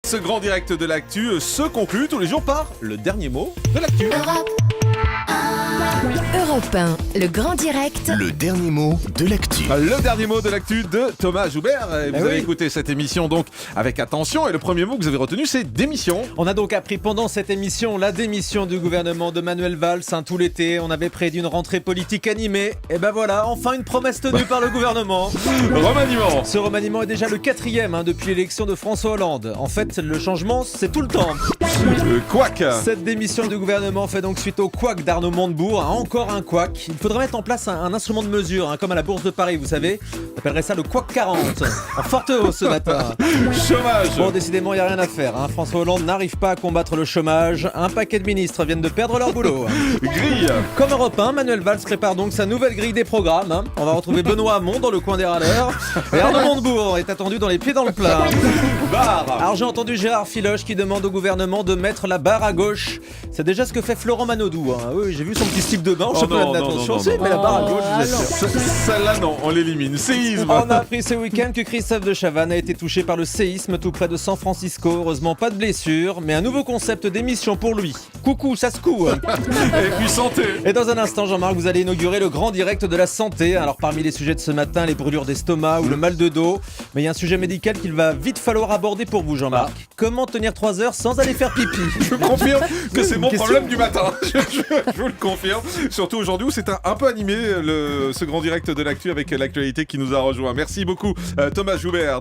Ce grand direct de l'actu se conclut tous les jours par le dernier mot de l'actu. Europe 1, le grand direct. Le dernier mot de l'actu. Le dernier mot de l'actu de Thomas Joubert. Et vous avez oui. écouté cette émission donc avec attention et le premier mot que vous avez retenu c'est démission. On a donc appris pendant cette émission la démission du gouvernement de Manuel Valls. Tout l'été, on avait prédit une rentrée politique animée. Et ben voilà, enfin une promesse tenue par le gouvernement. Remaniement. Ce remaniement est déjà le 4e depuis l'élection de François Hollande. En fait, le changement, c'est tout le temps. Couac. Cette démission du gouvernement fait donc suite au couac d'Arnaud Montebourg. Encore un couac. Il faudrait mettre en place un instrument de mesure, comme à la Bourse de Paris, vous savez. On appellerait ça le couac 40. En forte hausse ce matin. Chômage. Bon, décidément, il n'y a rien à faire. François Hollande n'arrive pas à combattre le chômage. Un paquet de ministres viennent de perdre leur boulot. Grille. Comme Europe 1, Manuel Valls prépare donc sa nouvelle grille des programmes. On va retrouver Benoît Hamon dans le coin des râleurs. Et Arnaud Montebourg est attendu dans les pieds dans le plat. Barre. Alors j'ai entendu Gérard Filoche qui demande au gouvernement de mettre la barre à gauche. C'est déjà ce que fait Florent Manodou. Oui, j'ai vu son petit slip de bain au Oh championnat non, de non, natation. non, Si, non, mais la barre à gauche, je vous assure. Celle-là non, on l'élimine. Séisme. On a appris ce week-end que Christophe de Chavannes a été touché par le séisme tout près de San Francisco. Heureusement, pas de blessure, mais un nouveau concept d'émission pour lui. Coucou, ça se coud. Et puis santé. Et dans un instant, Jean-Marc, vous allez inaugurer le grand direct de la santé. Alors parmi les sujets de ce matin, les brûlures d'estomac ou le mal de dos. Mais il y a un sujet médical qu'il va vite falloir aborder pour vous, Jean-Marc. Comment tenir 3 heures sans aller faire pipi? Je confirme que c'est mon Question. problème du matin. Je vous le confirme. Surtout aujourd'hui où c'est un peu animé ce grand direct de l'actu avec l'actualité qui nous a rejoint. Merci beaucoup Thomas Joubert.